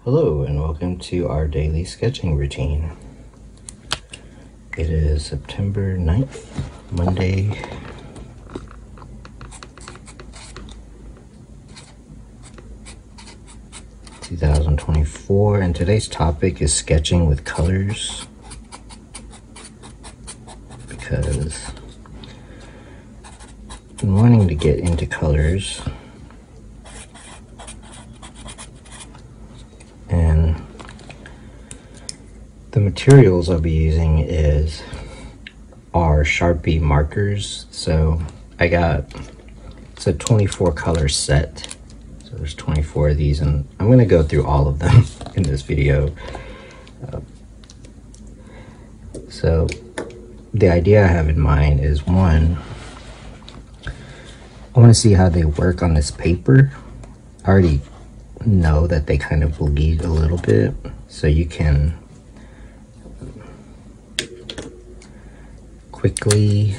Hello and welcome to our daily sketching routine. It is September 9th, Monday. (2024) and today's topic is sketching with colors because I've been wanting to get into colors. And the materials I'll be using are Sharpie markers. So it's a 24 color set. So there's 24 of these, and I'm going to go through all of them in this video. So the idea I have in mind is, one, I want to see how they work on this paper. I already know that they kind of bleed a little bit, so you can quickly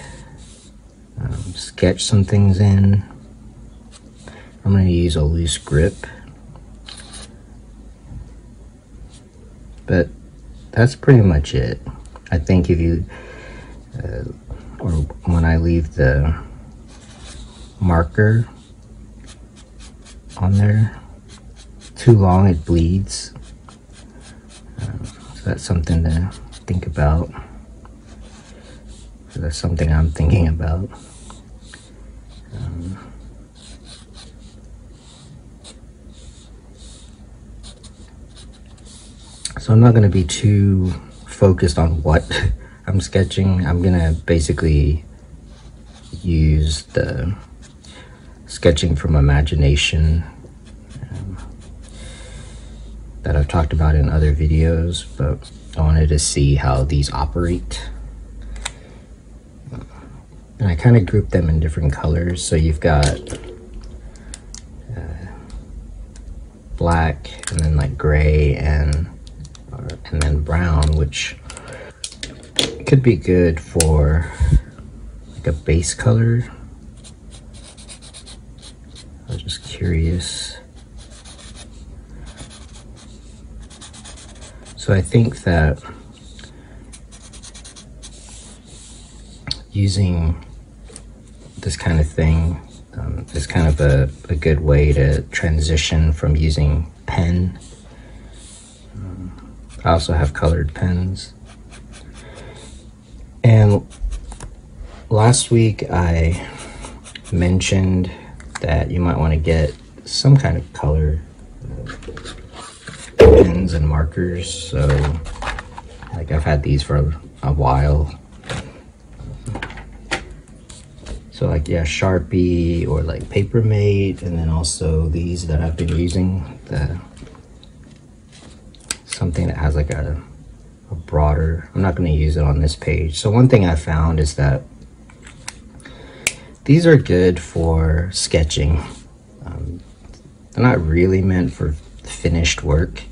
sketch some things in. I'm going to use a loose grip, but that's pretty much it. I think if you or when I leave the marker on there too long, it bleeds. So that's something to think about. So that's something I'm thinking about. So I'm not going to be too focused on what I'm sketching. I'm going to basically use the sketching from imagination that I've talked about in other videos, but I wanted to see how these operate. And I kind of grouped them in different colors. So you've got black, and then like gray, and then brown, which could be good for like a base color. I was just curious. So I think that using this kind of thing is kind of a good way to transition from using pen. I also have colored pens. And last week I mentioned that you might want to get some kind of color pens and markers. So like I've had these for a while. So like, yeah, Sharpie or like Paper Mate, and then also these that I've been using, something that has like a broader, I'm not going to use it on this page. So one thing I found is that these are good for sketching. They're not really meant for finished work.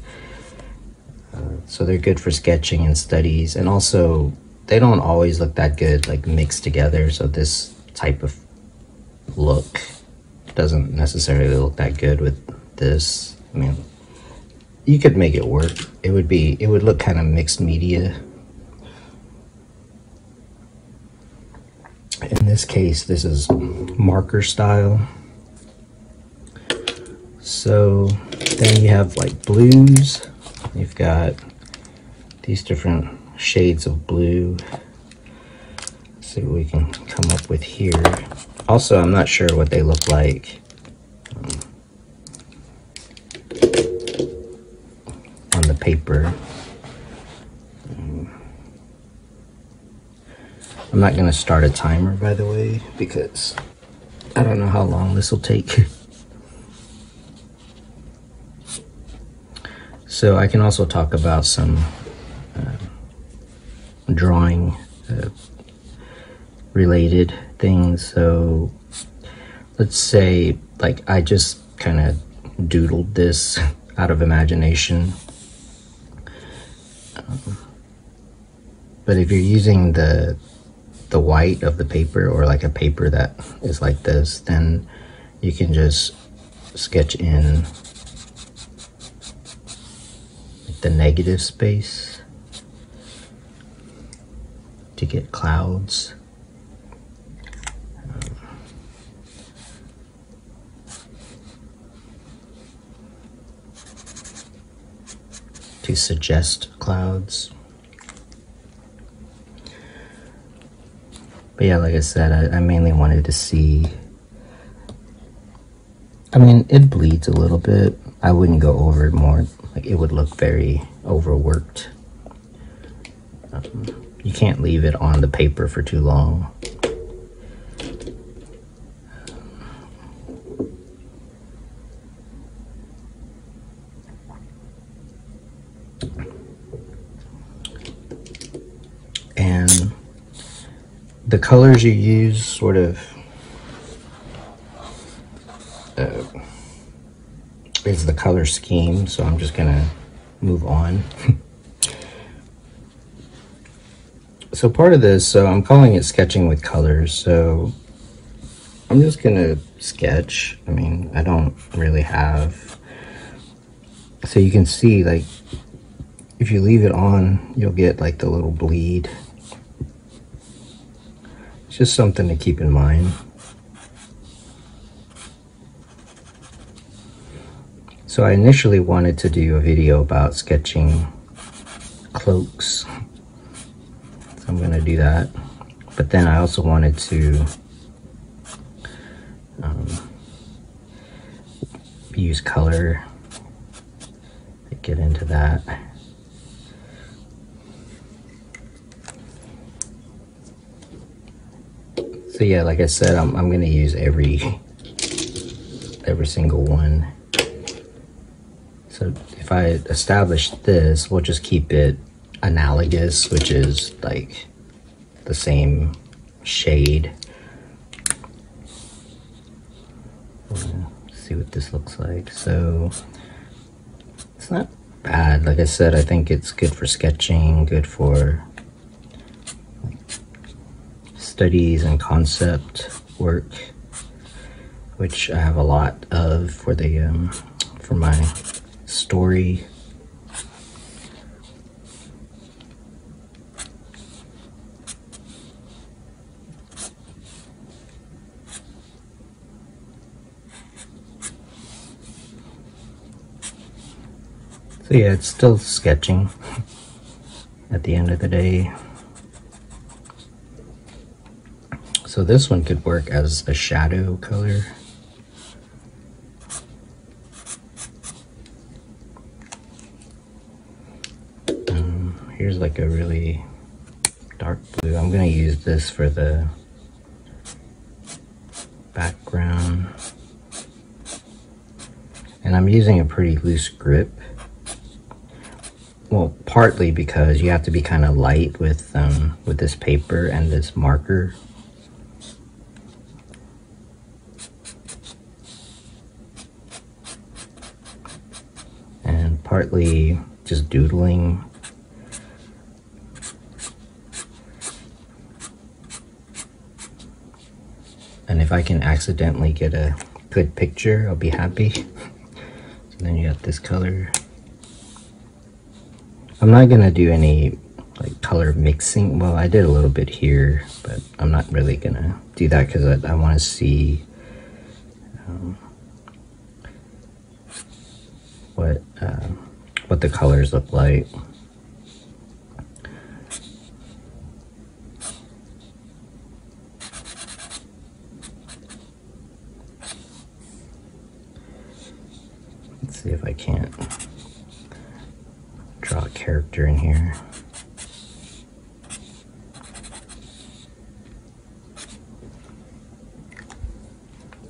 So they're good for sketching and studies, and also they don't always look that good like mixed together. So this type of look doesn't necessarily look that good with this. I mean, you could make it work. It would look kind of mixed media. In this case, this is marker style. So then you have like blues. You've got these different shades of blue. Let's see what we can come up with here. Also, I'm not sure what they look like on the paper. I'm not going to start a timer, by the way, because I don't know how long this will take. So I can also talk about some drawing related things. So let's say like I just kind of doodled this out of imagination. But if you're using the white of the paper, or like a paper that is like this, then you can just sketch in the negative space to get clouds. To suggest clouds. But yeah, like I said, I mainly wanted to see, I mean, it bleeds a little bit. I wouldn't go over it more. Like, it would look very overworked. You can't leave it on the paper for too long. And the colors you use sort of is the color scheme, so I'm just gonna move on. So part of this, so I'm calling it sketching with colors, so I'm just gonna sketch. I mean, I don't really have, so you can see, like, if you leave it on, you'll get like the little bleed. It's just something to keep in mind. So I initially wanted to do a video about sketching cloaks. So I'm gonna do that. But then I also wanted to use color to get into that. So yeah, like I said, I'm gonna use every single one. So if I establish this, we'll just keep it analogous, which is like the same shade. Let's see what this looks like. So it's not bad. Like I said, I think it's good for sketching, good for studies and concept work, which I have a lot of for the for my story. So yeah, it's still sketching at the end of the day. So this one could work as a shadow color. Here's like a really dark blue. I'm gonna use this for the background. And I'm using a pretty loose grip. Well, partly because you have to be kind of light with this paper and this marker. And partly just doodling. And if I can accidentally get a good picture, I'll be happy. So then you got this color. I'm not gonna do any like color mixing. Well, I did a little bit here, but I'm not really gonna do that because I want to see what the colors look like. Let's see if I can't draw a character in here.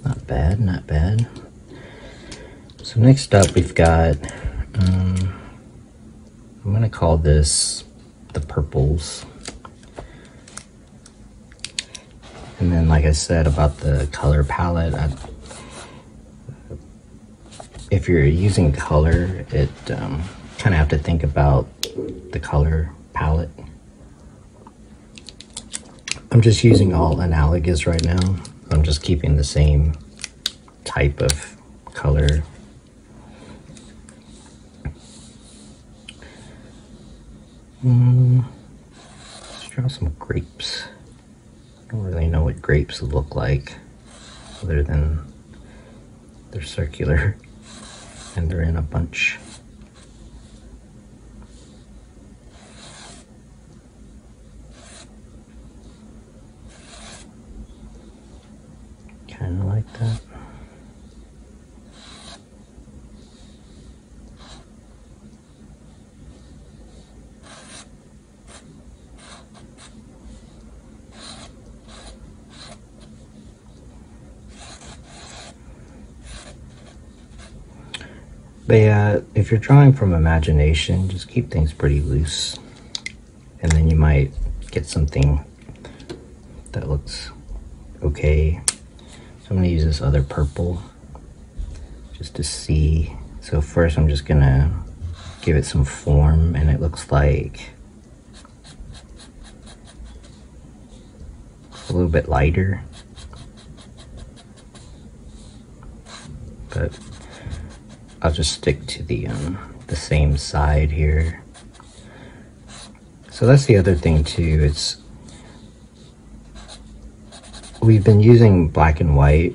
Not bad, not bad. So next up we've got, I'm gonna call this the purples. And then like I said about the color palette, if you're using color, it kind of have to think about the color palette. I'm just using all analogous right now. I'm just keeping the same type of color. Let's draw some grapes. I don't really know what grapes look like, other than they're circular and they're in a bunch. Kind of like that. But yeah, if you're drawing from imagination, just keep things pretty loose. And then you might get something that looks okay. So I'm gonna use this other purple just to see. So first I'm just gonna give it some form, and it looks like a little bit lighter. But I'll just stick to the same side here. So that's the other thing too. It's we've been using black and white,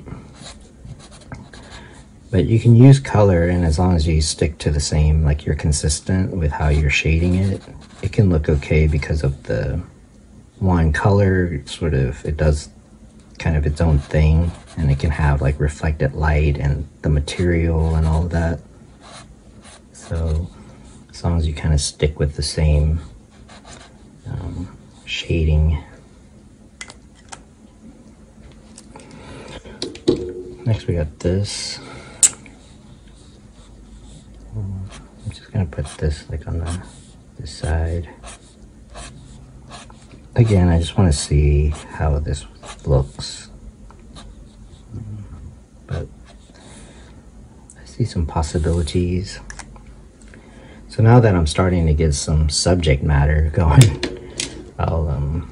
but you can use color, and as long as you stick to the same, like you're consistent with how you're shading it, it can look okay because of the one color. Sort of, it does kind of its own thing, and it can have like reflected light and the material and all of that. So as long as you kind of stick with the same shading. Next we got this. I'm just gonna put this like on this side. Again, I just want to see how this looks, but I see some possibilities. So now that I'm starting to get some subject matter going, I'll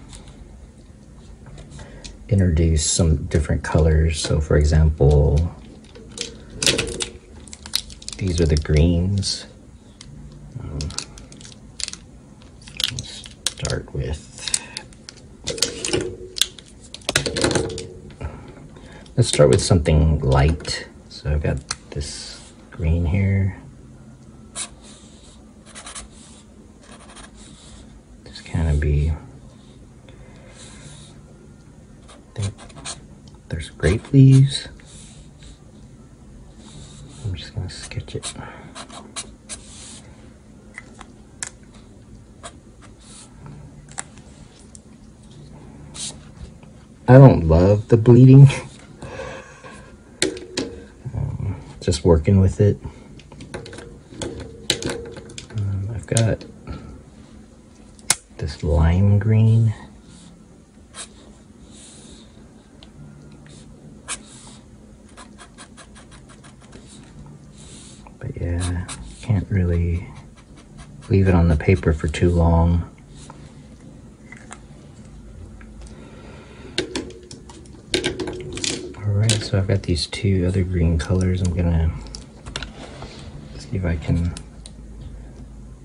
introduce some different colors. So for example, these are the greens. Start with, let's start with something light. So I've got this green here. Just kind of be, I think there's grape leaves. I'm just gonna sketch it. I don't love the bleeding. Just working with it. I've got this lime green. But yeah, can't really leave it on the paper for too long. So I've got these two other green colors. I'm gonna see if I can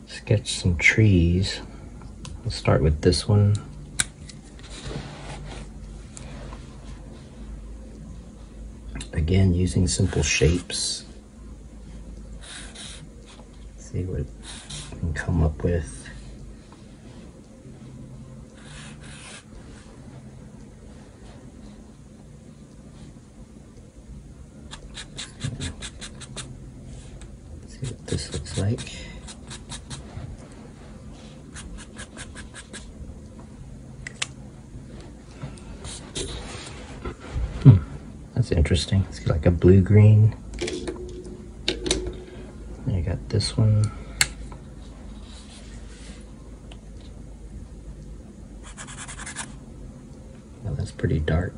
sketch some trees. I'll start with this one. Again, using simple shapes. See what I can come up with. This looks like. That's interesting. It's like a blue-green. Then you got this one. Oh, that's pretty dark.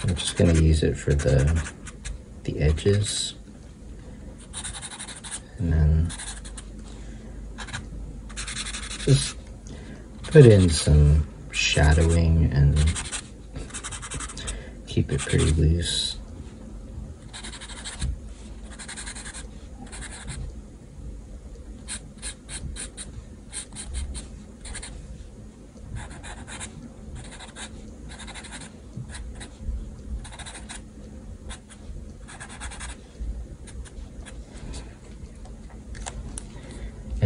I'm just gonna use it for the edges, and then just put in some shadowing and keep it pretty loose.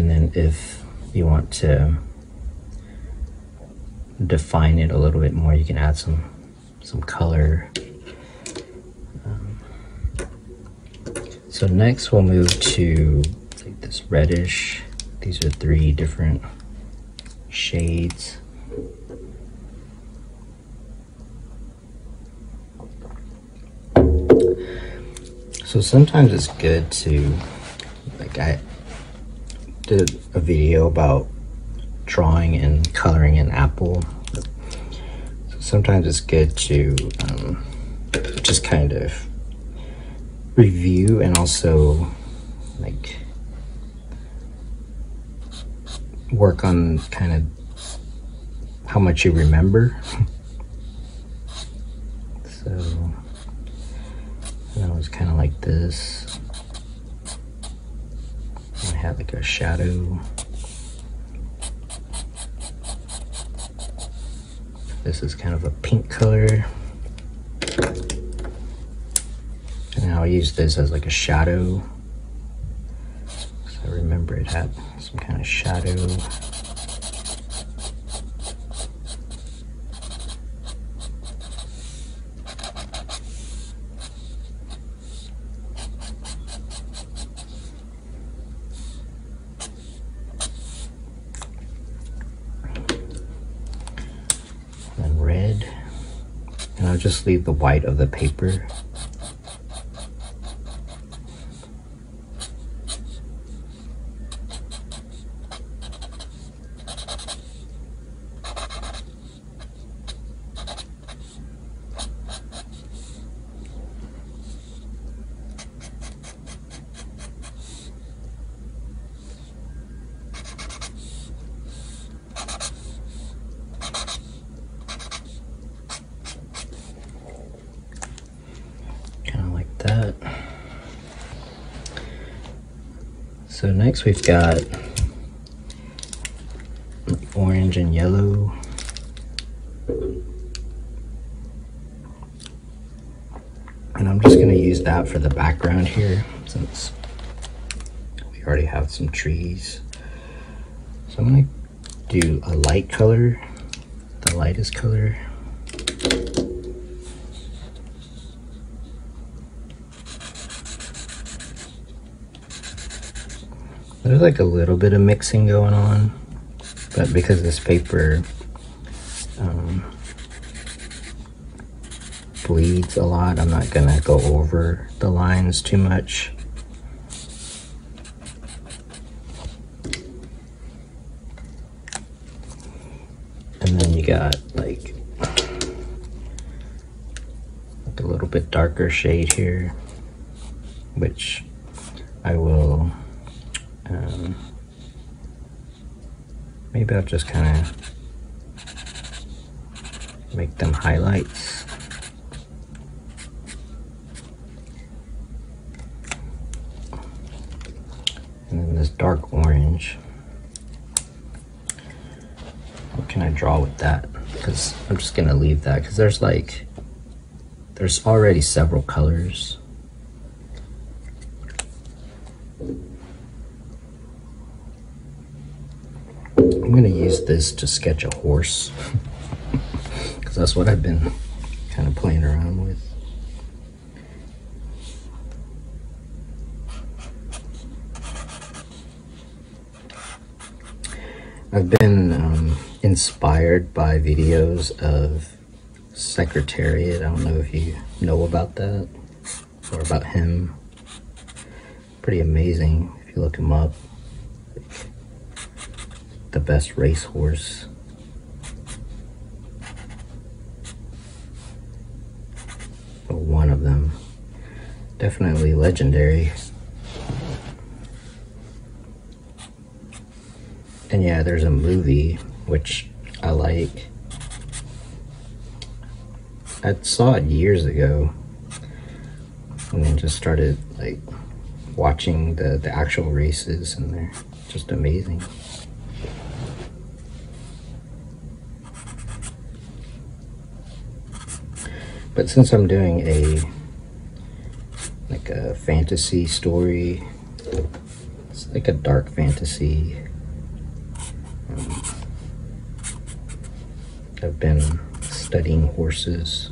And then if you want to define it a little bit more, you can add some color. So next we'll move to like this reddish. These are 3 different shades. So sometimes it's good to, like, I did a video about drawing and coloring an apple. So sometimes it's good to just kind of review and also like work on kind of how much you remember. So and it was kind of like this. I had like a shadow. This is kind of a pink color. And I'll use this as like a shadow. So I remember it had some kind of shadow. And red. And I'll just leave the white of the paper. That. So next we've got orange and yellow. And I'm just going to use that for the background here since we already have some trees. So I'm going to do a light color, the lightest color. There's like a little bit of mixing going on, but because this paper bleeds a lot, I'm not gonna go over the lines too much. And then you got like a little bit darker shade here, which I will maybe I'll just kind of make them highlights. And then this dark orange, what can I draw with that? Because I'm just gonna leave that because there's already several colors. I'm gonna use this to sketch a horse because that's what I've been kind of playing around with. I've been inspired by videos of Secretariat. I don't know if you know about that or about him. Pretty amazing if you look him up. The best racehorse. Or one of them. Definitely legendary. And yeah, there's a movie which I like. I saw it years ago and then just started like watching the actual races, and they're just amazing. But since I'm doing a fantasy story, It's like a dark fantasy. I've been studying horses.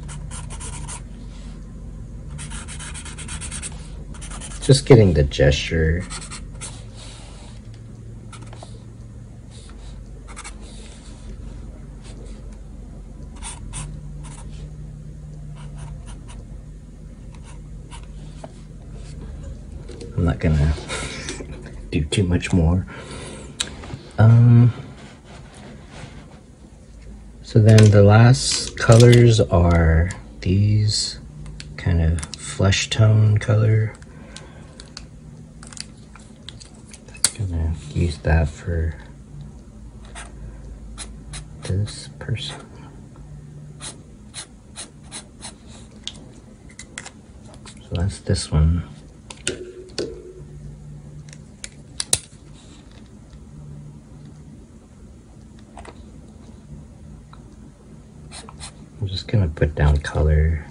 Just getting the gesture. I'm not gonna do too much more. So then the last colors are these kind of flesh tone color. Just gonna use that for this person. So that's this one. I'm just gonna put down color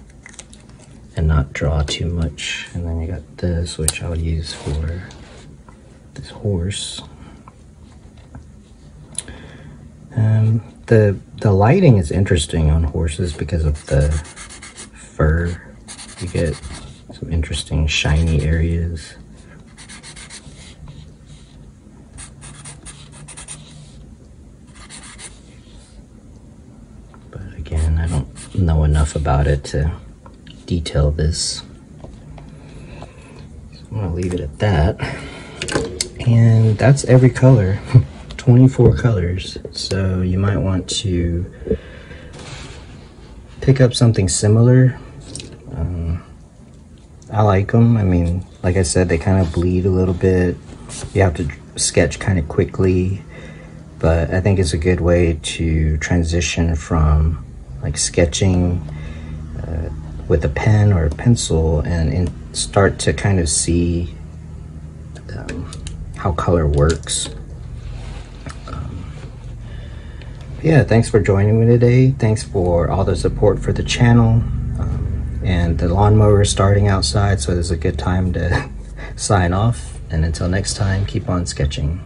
and not draw too much. And then you got this, which I'll use for this horse. The lighting is interesting on horses because of the fur. You get some interesting shiny areas. But again, I don't know enough about it to detail this. So I'm gonna leave it at that. And that's every color. 24 colors. So you might want to pick up something similar. I like them. I mean, like I said, they kind of bleed a little bit. You have to sketch kind of quickly, but I think it's a good way to transition from like sketching with a pen or a pencil and start to kind of see how color works. Yeah, thanks for joining me today. Thanks for all the support for the channel. And the lawnmower is starting outside, so this is a good time to sign off. And until next time, keep on sketching.